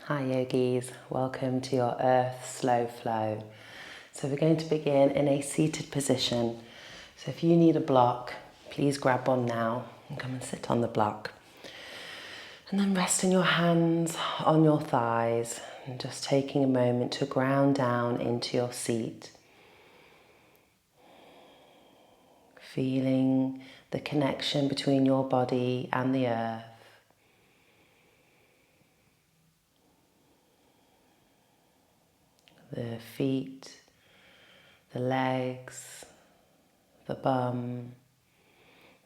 Hi yogis, welcome to your Earth Slow Flow. So we're going to begin in a seated position. So if you need a block, please grab one now and come and sit on the block. And then resting your hands on your thighs and just taking a moment to ground down into your seat. Feeling the connection between your body and the earth. The feet, the legs, the bum,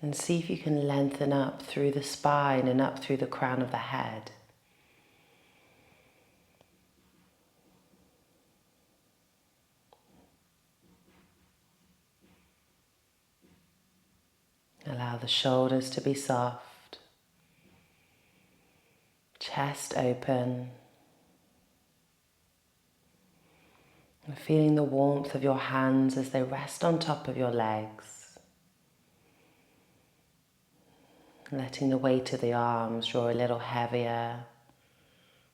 and see if you can lengthen up through the spine and up through the crown of the head. Allow the shoulders to be soft, chest open, and feeling the warmth of your hands as they rest on top of your legs. Letting the weight of the arms draw a little heavier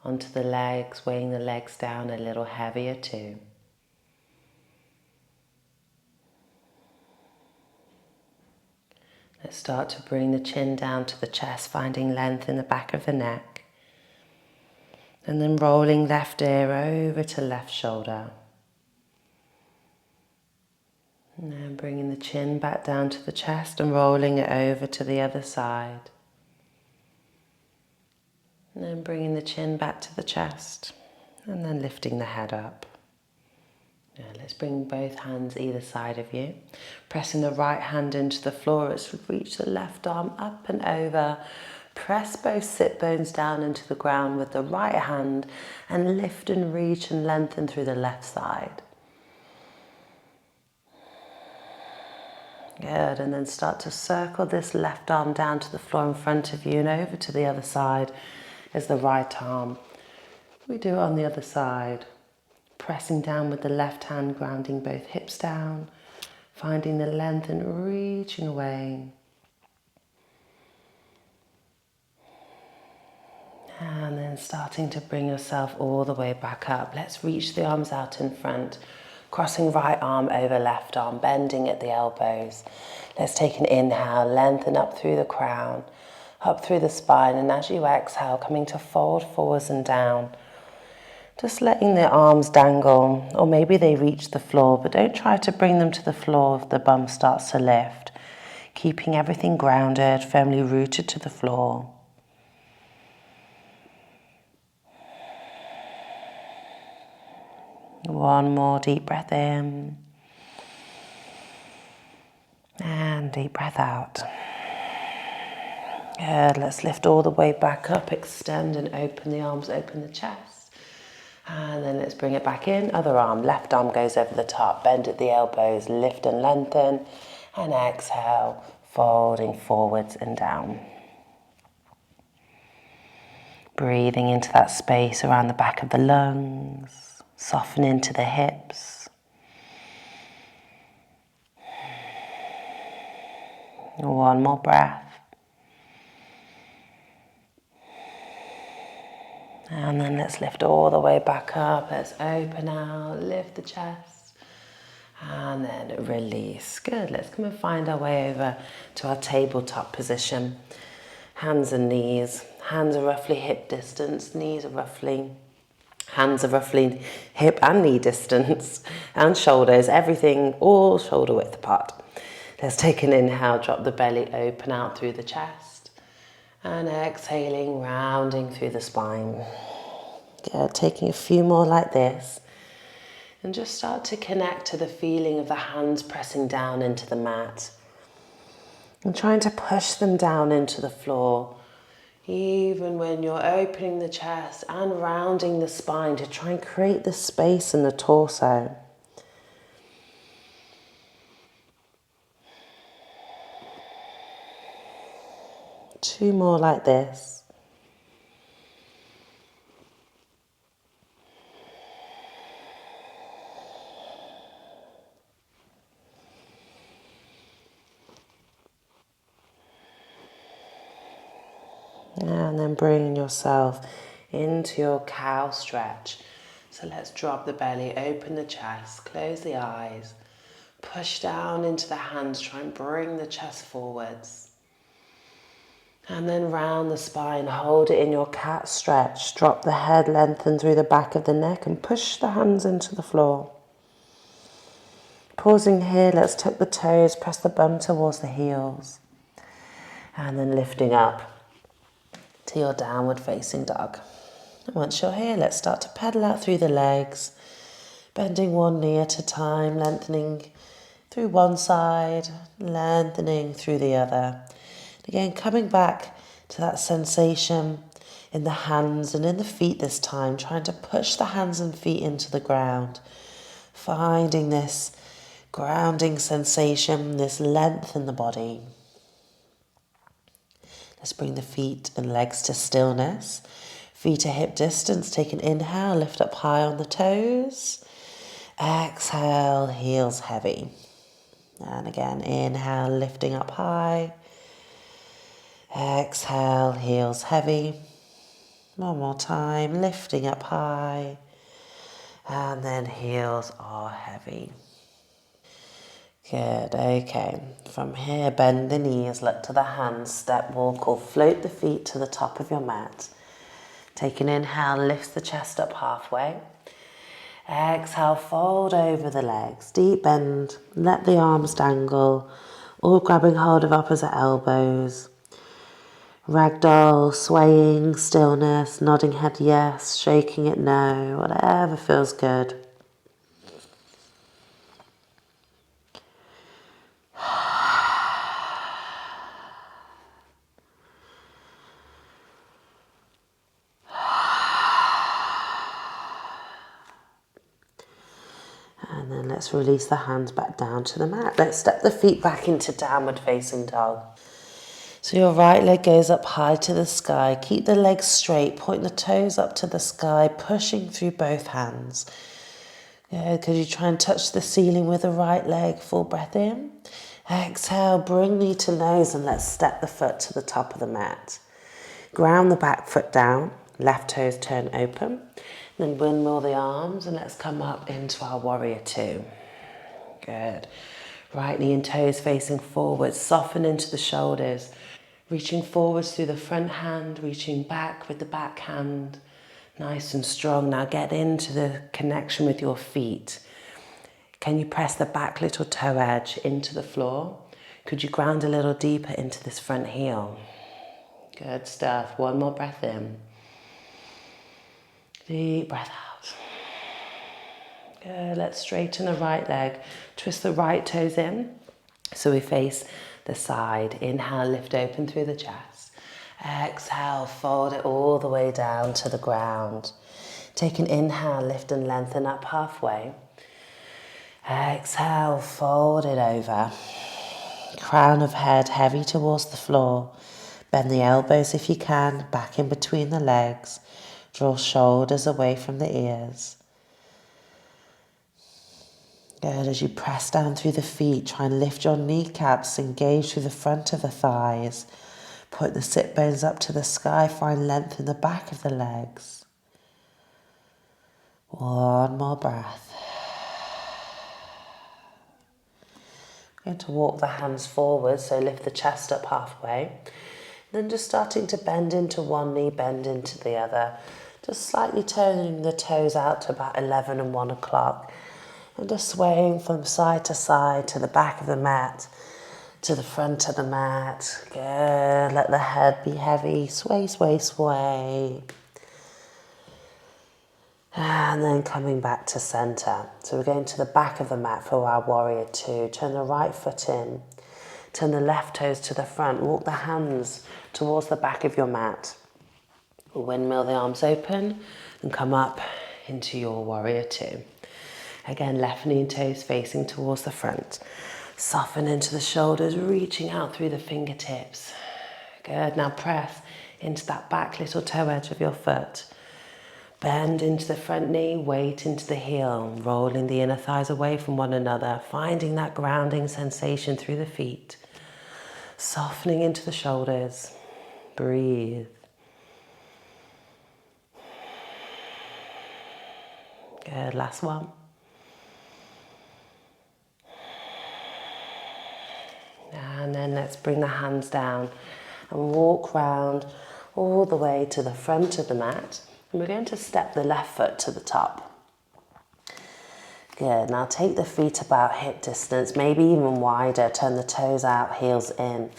onto the legs, weighing the legs down a little heavier too. Let's start to bring the chin down to the chest, finding length in the back of the neck. And then rolling left ear over to left shoulder. And then bringing the chin back down to the chest and rolling it over to the other side. And then bringing the chin back to the chest. And then lifting the head up. Now let's bring both hands either side of you. Pressing the right hand into the floor as we reach the left arm up and over. Press both sit bones down into the ground with the right hand and lift and reach and lengthen through the left side. Good, and then start to circle this left arm down to the floor in front of you and over to the other side as the right arm. We do it on the other side. Pressing down with the left hand, grounding both hips down, finding the length and reaching away. And then starting to bring yourself all the way back up. Let's reach the arms out in front, crossing right arm over left arm, bending at the elbows. Let's take an inhale, lengthen up through the crown, up through the spine, and as you exhale, coming to fold forwards and down. Just letting the arms dangle, or maybe they reach the floor, but don't try to bring them to the floor if the bum starts to lift. Keeping everything grounded, firmly rooted to the floor. One more deep breath in. And deep breath out. Good, let's lift all the way back up, extend and open the arms, open the chest. And then let's bring it back in, other arm, left arm goes over the top, bend at the elbows, lift and lengthen, and exhale, folding forwards and down. Breathing into that space around the back of the lungs, soften into the hips. One more breath. And then let's lift all the way back up. Let's open out, lift the chest, and then release. Good, let's come and find our way over to our tabletop position. Hands and knees. Hands are roughly hip distance, hands are roughly hip and knee distance, and shoulders, everything, all shoulder width apart. Let's take an inhale, drop the belly open out through the chest. And exhaling, rounding through the spine. Good, taking a few more like this. And just start to connect to the feeling of the hands pressing down into the mat. And trying to push them down into the floor. Even when you're opening the chest and rounding the spine to try and create the space in the torso. Two more like this. And then bringing yourself into your cow stretch. So let's drop the belly, open the chest, close the eyes, push down into the hands, try and bring the chest forwards. And then round the spine, hold it in your cat stretch, drop the head, lengthen through the back of the neck and push the hands into the floor. Pausing here, let's tuck the toes, press the bum towards the heels. And then lifting up to your downward facing dog. And once you're here, let's start to pedal out through the legs, bending one knee at a time, lengthening through one side, lengthening through the other. Again, coming back to that sensation in the hands and in the feet this time, trying to push the hands and feet into the ground, finding this grounding sensation, this length in the body. Let's bring the feet and legs to stillness. Feet to hip distance. Take an inhale, lift up high on the toes. Exhale, heels heavy. And again, inhale, lifting up high. Exhale, heels heavy. One more time, lifting up high. And then heels are heavy. Good, okay. From here, bend the knees, look to the hands, step, walk or float the feet to the top of your mat. Take an inhale, lift the chest up halfway. Exhale, fold over the legs, deep bend, let the arms dangle, all grabbing hold of opposite elbows. Ragdoll, swaying, stillness, nodding head yes, shaking it no, whatever feels good. And then let's release the hands back down to the mat. Let's step the feet back into downward facing dog. So your right leg goes up high to the sky. Keep the legs straight, point the toes up to the sky, pushing through both hands. Good, could you try and touch the ceiling with the right leg? Full breath in. Exhale, bring knee to nose and let's step the foot to the top of the mat. Ground the back foot down, left toes turn open. Then windmill the arms and let's come up into our warrior two. Good. Right knee and toes facing forward, soften into the shoulders. Reaching forwards through the front hand, reaching back with the back hand. Nice and strong. Now get into the connection with your feet. Can you press the back little toe edge into the floor? Could you ground a little deeper into this front heel? Good stuff. One more breath in. Deep breath out. Good. Let's straighten the right leg. Twist the right toes in. So we face the side. Inhale, lift open through the chest. Exhale, fold it all the way down to the ground. Take an inhale, lift and lengthen up halfway. Exhale, fold it over. Crown of head heavy towards the floor. Bend the elbows if you can, back in between the legs. Draw shoulders away from the ears. Good, as you press down through the feet, try and lift your kneecaps, engage through the front of the thighs. Put the sit bones up to the sky, find length in the back of the legs. One more breath. Going to walk the hands forward, so lift the chest up halfway. Then just starting to bend into one knee, bend into the other. Just slightly turning the toes out to about 11 and 1 o'clock. And just swaying from side to the back of the mat, to the front of the mat. Good. Let the head be heavy. Sway, sway, sway. And then coming back to center. So we're going to the back of the mat for our warrior two. Turn the right foot in. Turn the left toes to the front. Walk the hands towards the back of your mat. Windmill the arms open and come up into your warrior two. Again, left knee and toes facing towards the front. Soften into the shoulders, reaching out through the fingertips. Good, now press into that back little toe edge of your foot. Bend into the front knee, weight into the heel, rolling the inner thighs away from one another, finding that grounding sensation through the feet. Softening into the shoulders. Breathe. Good, last one. And then let's bring the hands down and walk round all the way to the front of the mat. And we're going to step the left foot to the top. Good, now take the feet about hip distance, maybe even wider. Turn the toes out, heels in.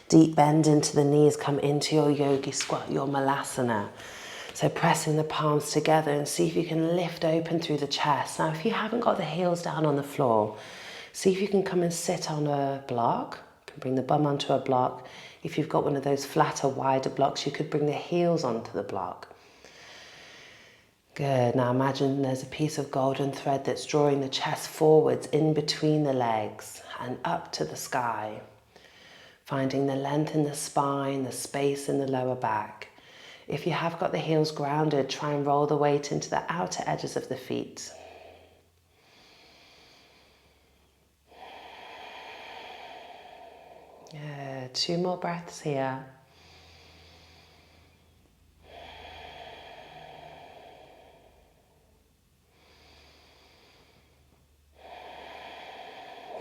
Deep bend into the knees, come into your yogi squat, your malasana. So pressing the palms together and see if you can lift open through the chest. Now if you haven't got the heels down on the floor, see if you can come and sit on a block. You can bring the bum onto a block. If you've got one of those flatter, wider blocks, you could bring the heels onto the block. Good, now imagine there's a piece of golden thread that's drawing the chest forwards in between the legs and up to the sky. Finding the length in the spine, the space in the lower back. If you have got the heels grounded, try and roll the weight into the outer edges of the feet. Yeah, 2 more breaths here.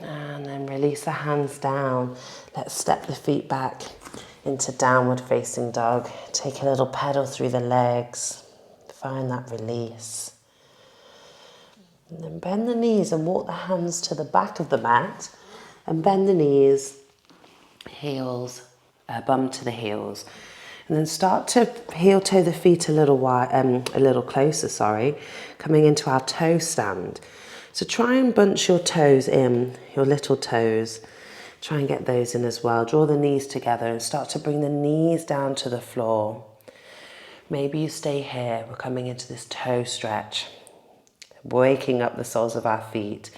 And then release the hands down. Let's step the feet back into downward facing dog. Take a little pedal through the legs. Find that release. And then bend the knees and walk the hands to the back of the mat. And bend the knees, heels, bum to the heels. And then start to heel toe the feet a little closer, coming into our toe stand. So try and bunch your toes in, your little toes. Try and get those in as well. Draw the knees together and start to bring the knees down to the floor. Maybe you stay here. We're coming into this toe stretch, waking up the soles of our feet.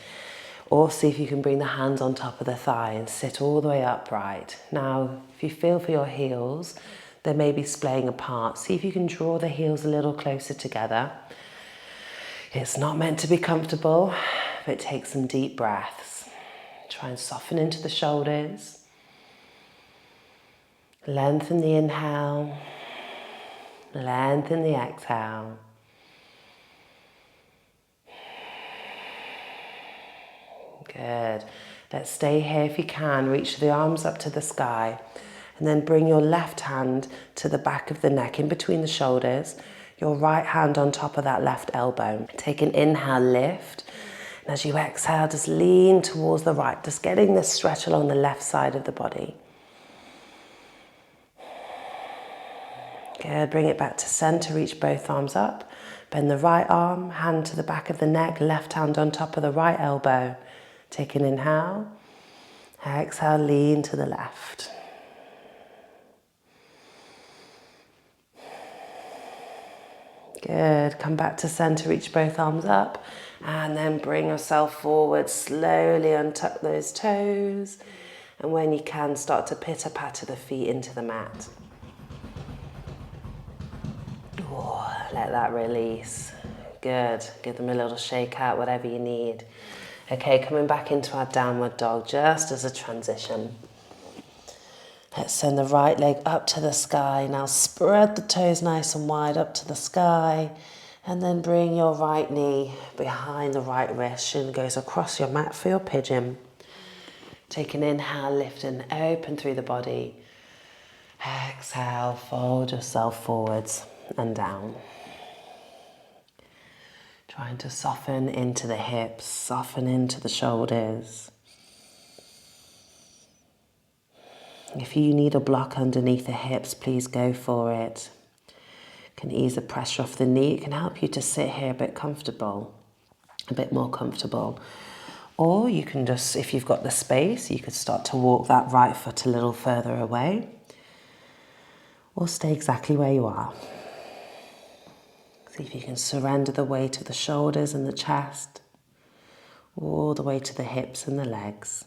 Or see if you can bring the hands on top of the thigh and sit all the way upright. Now, if you feel for your heels, they may be splaying apart. See if you can draw the heels a little closer together. It's not meant to be comfortable, but take some deep breaths. Try and soften into the shoulders. Lengthen the inhale. Lengthen the exhale. Good. Let's stay here if you can. Reach the arms up to the sky. And then bring your left hand to the back of the neck, in between the shoulders. Your right hand on top of that left elbow. Take an inhale, lift. And as you exhale, just lean towards the right. Just getting this stretch along the left side of the body. Good. Bring it back to center. Reach both arms up. Bend the right arm, hand to the back of the neck, left hand on top of the right elbow. Take an inhale. Exhale, lean to the left. Good, come back to center, reach both arms up, and then bring yourself forward, slowly untuck those toes, and when you can, start to pitter-patter the feet into the mat. Oh, let that release. Good, give them a little shake out, whatever you need. Okay, coming back into our downward dog, just as a transition. Let's send the right leg up to the sky. Now spread the toes nice and wide up to the sky. And then bring your right knee behind the right wrist. Shin goes across your mat for your pigeon. Take an inhale, lift and open through the body. Exhale, fold yourself forwards and down. Trying to soften into the hips, soften into the shoulders. If you need a block underneath the hips, please go for it. It can ease the pressure off the knee. It can help you to sit here a bit comfortable, a bit more comfortable. Or you can just, if you've got the space, you could start to walk that right foot a little further away. Or stay exactly where you are. See if you can surrender the weight of the shoulders and the chest, all the way to the hips and the legs.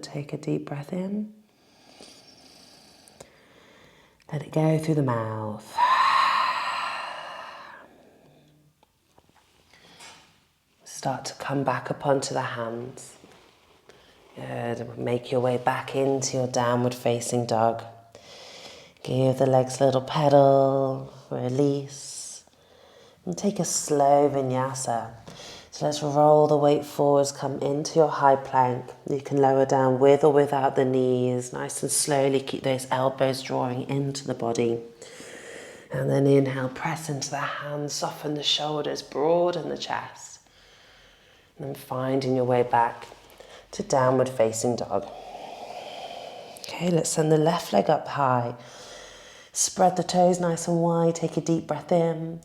Take a deep breath in. go through the mouth. Start to come back up onto the hands. Good. Make your way back into your downward facing dog. Give the legs a little pedal, release, and take a slow vinyasa. So let's roll the weight forwards, come into your high plank. You can lower down with or without the knees, nice and slowly. Keep those elbows drawing into the body. And then inhale, press into the hands, soften the shoulders, broaden the chest. And then finding your way back to downward facing dog. Okay, let's send the left leg up high. Spread the toes nice and wide, take a deep breath in.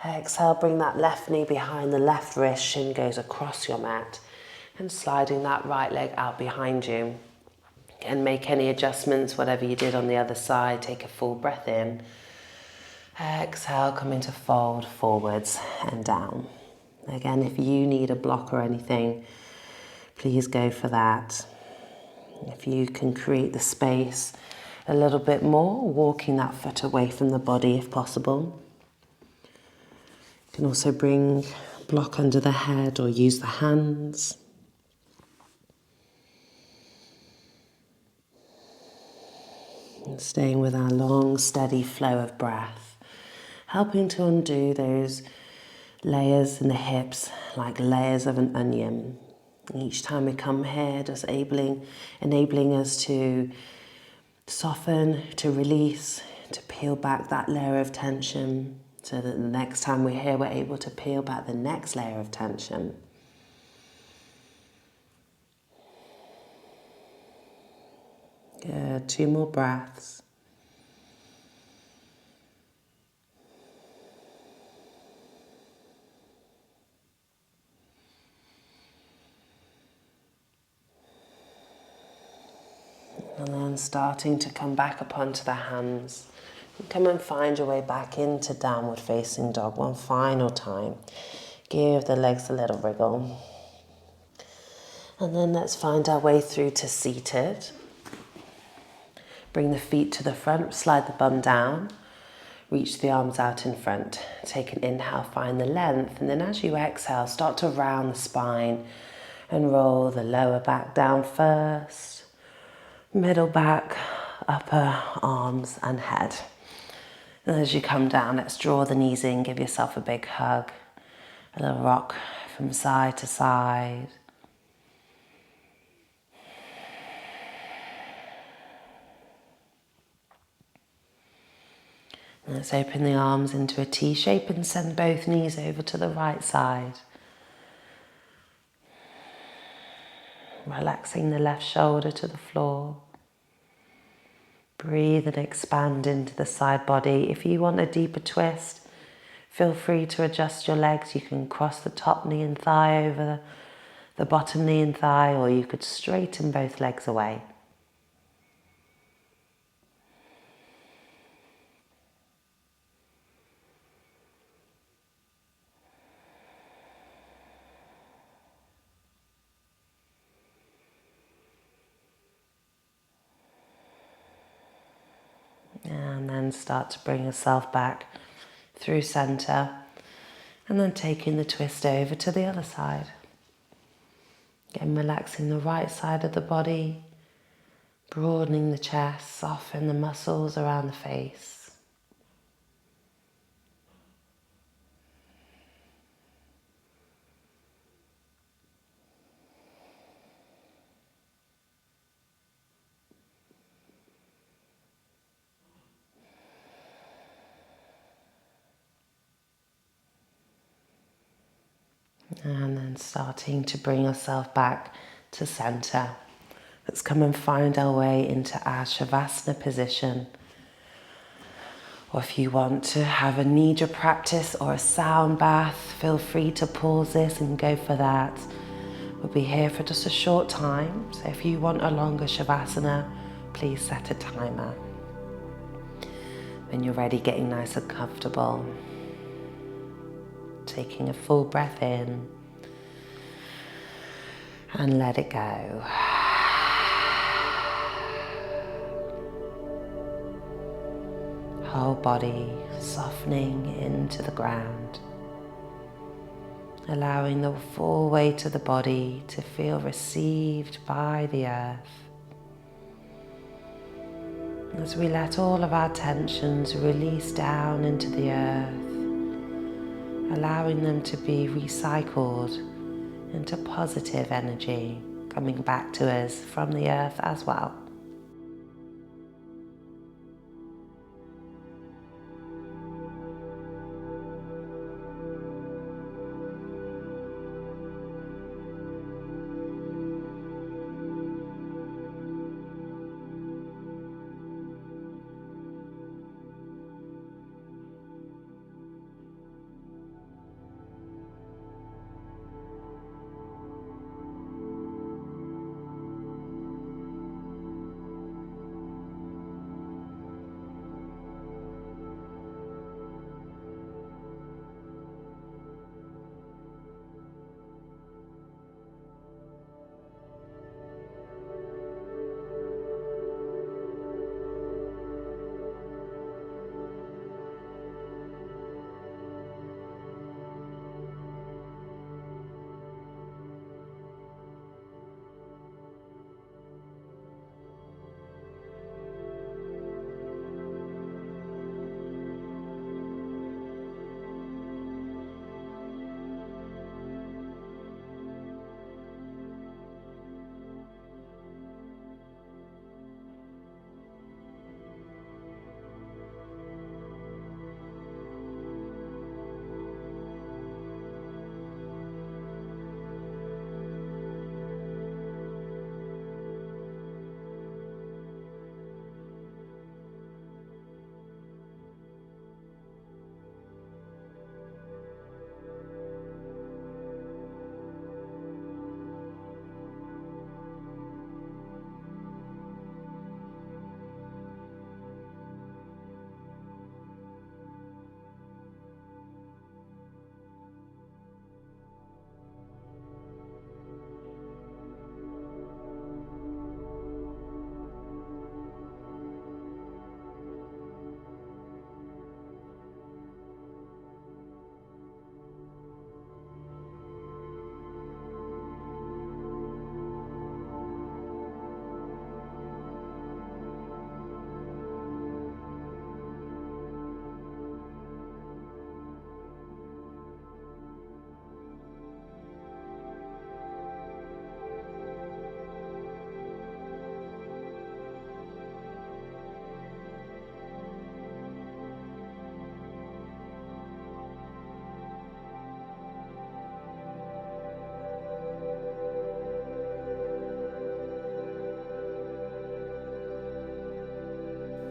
Exhale, bring that left knee behind the left wrist, shin goes across your mat. And sliding that right leg out behind you. Again, make any adjustments, whatever you did on the other side, take a full breath in. Exhale, come into fold forwards and down. Again, if you need a block or anything, please go for that. If you can create the space a little bit more, walking that foot away from the body if possible. You can also bring a block under the head or use the hands. And staying with our long, steady flow of breath, helping to undo those layers in the hips like layers of an onion. Each time we come here, just enabling us to soften, to release, to peel back that layer of tension, so that the next time we're here, we're able to peel back the next layer of tension. Good, 2 more breaths. And then starting to come back up onto the hands. And come and find your way back into downward facing dog one final time. Give the legs a little wriggle. And then let's find our way through to seated. Bring the feet to the front, slide the bum down. Reach the arms out in front. Take an inhale, find the length. And then as you exhale, start to round the spine and roll the lower back down first. Middle back, upper arms and head. And as you come down, let's draw the knees in, give yourself a big hug, a little rock from side to side. And let's open the arms into a T shape and send both knees over to the right side. Relaxing the left shoulder to the floor. Breathe and expand into the side body. If you want a deeper twist, feel free to adjust your legs. You can cross the top knee and thigh over the bottom knee and thigh, or you could straighten both legs away. And then start to bring yourself back through center, and then taking the twist over to the other side. Again, relaxing the right side of the body, broadening the chest, soften the muscles around the face. And then starting to bring yourself back to center. Let's come and find our way into our Shavasana position. Or if you want to have a nidra practice or a sound bath, feel free to pause this and go for that. We'll be here for just a short time. So if you want a longer Shavasana, please set a timer. When you're ready, getting nice and comfortable. Taking a full breath in and let it go. whole body softening into the ground, allowing the full weight of the body to feel received by the earth. As we let all of our tensions release down into the earth, allowing them to be recycled into positive energy coming back to us from the earth as well.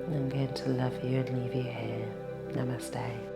I'm going to love you and leave you here. Namaste.